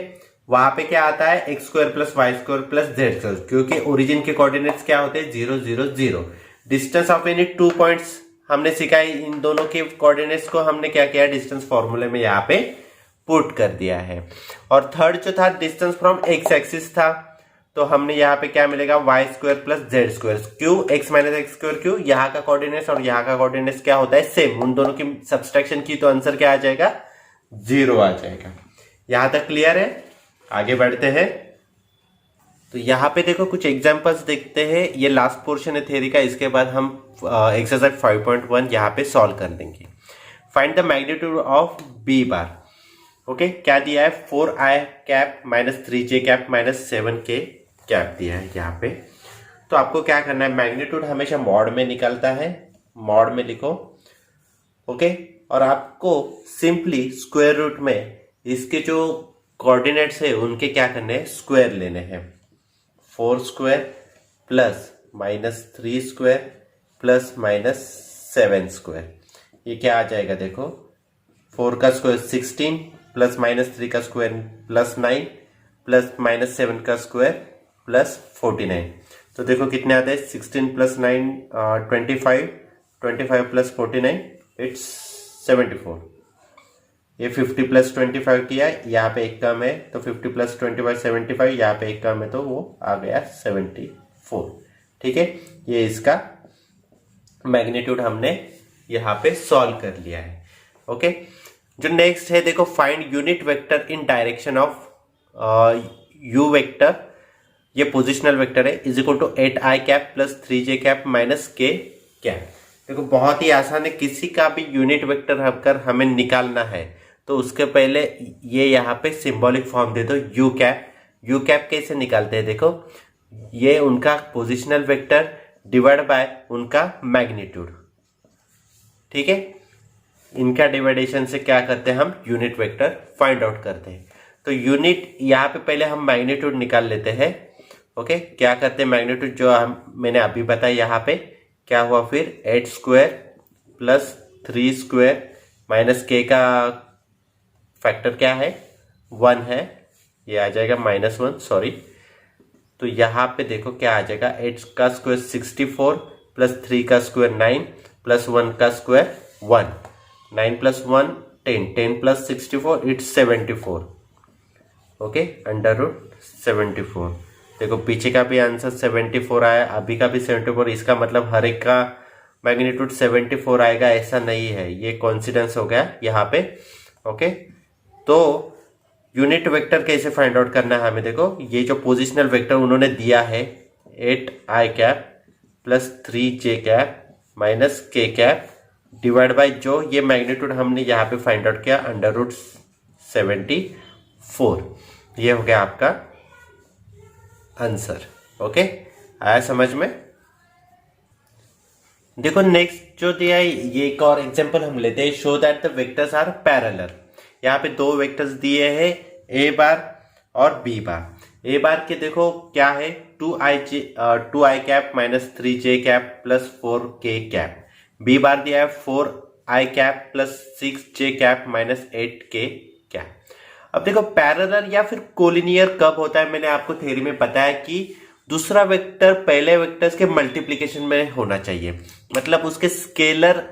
वहां पे क्या आता है, X square plus Y square plus Z square, क्योंकि ओरिजिन के कोऑर्डिनेट्स क्या होते हैं, 0 0 0। डिस्टेंस ऑफ एनी 2 पॉइंट्स हमने सीखा है, इन दोनों के कोऑर्डिनेट्स को हमने क्या किया, डिस्टेंस फॉर्मूले में यहाँ पे पुट कर दिया है। और थर्ड जो था डिस्टेंस फ्रॉम एक्स एक्सिस था, तो हमने यहाँ पे क्या मिलेगा, Y square plus Z square. क्यों, एक्स माइनस एक्स स्क्वायर, क्यों, यहाँ का कोऑर्डिनेट्स और यहाँ का कोऑर्डिनेट्स क्या होता है, सेम, उन दोनों की सब्सट्रैक्शन की तो आंसर क्या आ जाएगा, 0 आ जाएगा। यहां तक क्लियर है, आगे बढ़ते हैं। तो यहाँ पे देखो कुछ एग्जांपल्स देखते हैं, ये लास्ट पोर्शन है थ्योरी का, इसके बाद हम एक्सरसाइज 5.1 यहाँ पे सॉल्व कर देंगे। Find the magnitude of B bar. Okay, क्या दिया है, 4i cap minus 3j cap minus 7k cap दिया है यहाँ पे। तो आपको क्या करना है, मैग्नीट्यूड हमेशा मॉड में निकलता है, मॉड में लिखो, ओके। और आपको सिंपली स्क्वायर रूट में इसके जो कोऑर्डिनेट्स है उनके क्या करने हैं, स्क्वायर लेने हैं। 4 square plus minus 3 square plus minus 7 square, ये क्या आ जाएगा देखो, 4 का स्क्वायर 16 प्लस माइनस 3 का स्क्वायर प्लस 9 प्लस माइनस 7 का स्क्वायर प्लस 49। तो देखो कितने आते हैं, 16 प्लस 9 25, 25 प्लस 49 इट्स 74। ये 50 प्लस 25 किया, यहाँ पे एक कम है तो 50 प्लस 25 75, यहाँ पे एक कम है तो वो आ गया 74। ठीक है, ये इसका मैग्नीट्यूड हमने यहाँ पे सॉल्व कर लिया है। ओके, जो नेक्स्ट है देखो, find unit vector in direction of U vector, ये पोजिशनल वेक्टर है, is equal to 8i cap plus 3j cap minus k cap. देखो बहुत ही आसान है, किसी का भी यूनिट वेक्टर अगर हमें निकालना है तो उसके पहले ये यहाँ पे सिंबॉलिक फॉर्म दे दो यू कैप। यू कैप कैसे निकालते हैं देखो, ये उनका पोजिशनल वेक्टर डिवाइड बाय उनका मैग्नीट्यूड। ठीक है, इनका डिवाइडेशन से क्या करते हैं हम, यूनिट वेक्टर फाइंड आउट करते हैं। तो यूनिट यहाँ पे पहले हम मैग्नीट्यूड निकाल लेते हैं। ओके, क्या करते हैं, मैग्नीट्यूड जो मैंने अभी बताया यहाँ पे क्या हुआ, फिर 8 स्क्वायर प्लस 3 स्क्वायर माइनस के का फैक्टर क्या है, 1 है, ये आ जाएगा -1, सॉरी। तो यहाँ पे देखो क्या आ जाएगा, 8 का स्क्वायर 64 प्लस 3 का स्क्वायर 9 प्लस 1 का square 1, 9 plus 1 10, 10 plus 64 it's 74। Okay, under root 74। देखो पीछे का भी आंसर 74 आया, अभी का भी 74, इसका मतलब हर एक का मैग्नीट्यूड 74 आएगा ऐसा नहीं है, ये कोइंसिडेंस हो गया यहाँ पे। ओके, तो यूनिट वेक्टर कैसे फाइंड आउट करना है हमें, देखो ये जो पोजिशनल वेक्टर उन्होंने दिया है 8i cap plus 3j cap minus k cap divide by जो ये मैग्नीट्यूड हमने यहाँ पे फाइंड आउट किया अंडर रूट 74, ये हो गया आपका आंसर। ओके, आया समझ में। देखो नेक्स्ट जो दिया है, ये एक और एग्जांपल हम लेते हैं, show that the vectors are parallel. यहाँ पे दो वेक्टर्स दिए हैं, ए बार और बी बार। ए बार के देखो क्या है, 2i cap minus 3j cap plus 4k cap. B bar दिया है 4i cap plus 6j cap minus 8k cap. अब देखो पैरेलल या फिर कोलिनियर कब होता है, मैंने आपको थ्योरी में बताया कि दूसरा वेक्टर पहले वेक्टर्स के मल्टीप्लिकेशन में होना चाहिए, मतलब उसके स्केलर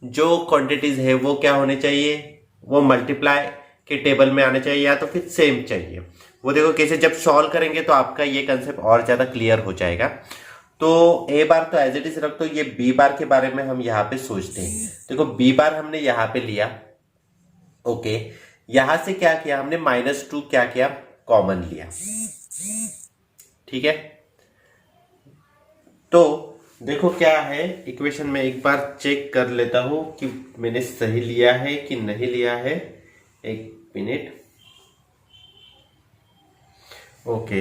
जो क्वांटिटीज है वो क्या होने चाहिए, वो मल्टीप्लाई के टेबल में आने चाहिए या तो फिर सेम चाहिए। वो देखो कैसे, जब सॉल्व करेंगे तो आपका ये कंसेप्ट और ज्यादा क्लियर हो जाएगा। तो ए बार तो एज इट इज रख दो, ये बी बार के बारे में हम यहाँ पे सोचते हैं। देखो बी बार हमने यहाँ पे लिया, ओके, यहां से क्या किया हमने, -2 क्या किया, कॉमन लिया। ठीक है, तो देखो क्या है इक्वेशन में, एक बार चेक कर लेता हूं कि मैंने सही लिया है कि नहीं लिया है, एक मिनट। ओके,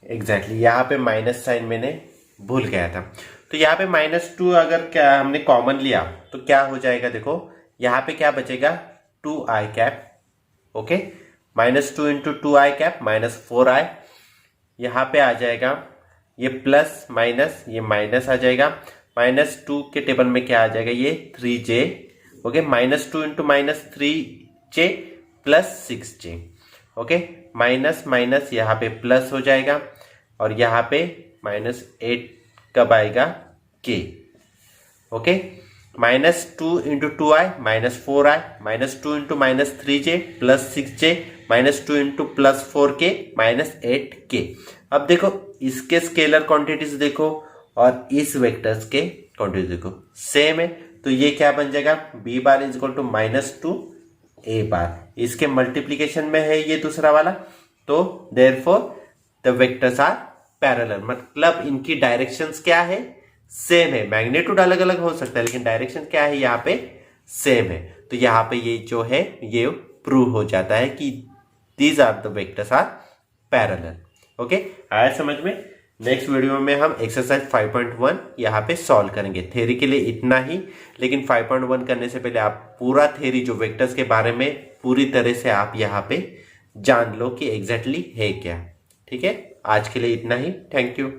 एग्जैक्टली यहाँ पे माइनस साइन मैंने भूल गया था। तो यहाँ पे -2 अगर क्या हमने कॉमन लिया तो क्या हो जाएगा, देखो यहाँ पे क्या बचेगा, 2i cap. Okay, -2 into 2i cap minus 4i, यहाँ पे आ जाएगा ये प्लस माइनस, ये माइनस आ जाएगा, -2 के टेबल में क्या आ जाएगा, ये 3j। Okay, -2 into -3j plus 6j। Okay, minus minus यहाँ पे प्लस हो जाएगा और यहाँ पे -8 कब आएगा, k। Okay, -2 into 2i minus 4i, -2 into -3j plus 6j, -2 into plus 4k minus 8k। अब देखो इसके स्केलर क्वांटिटीज देखो और इस वेक्टर्स के क्वांटिटीज देखो सेम है, तो ये क्या बन जाएगा, b bar is equal to -2 a bar, इसके मल्टीप्लीकेशन में है ये दूसरा वाला, तो therefore the vectors are parallel, मतलब इनकी डायरेक्शंस क्या है, सेम है। मैग्नीट्यूड अलग अलग हो सकता है लेकिन डायरेक्शन क्या है यहाँ पे सेम है। तो यहाँ पे ये जो है ये प्रूव हो जाता है कि these are the vectors are parallel. Okay, आया समझ में। नेक्स्ट वीडियो में हम एक्सरसाइज 5.1 यहाँ पे सॉल्व करेंगे। थ्योरी के लिए इतना ही, लेकिन 5.1 करने से पहले आप पूरा थ्योरी जो वेक्टर्स के बारे में पूरी तरह से आप यहाँ पे जान लो कि एग्जैक्टली है क्या। ठीक है, आज के लिए इतना ही। Thank you.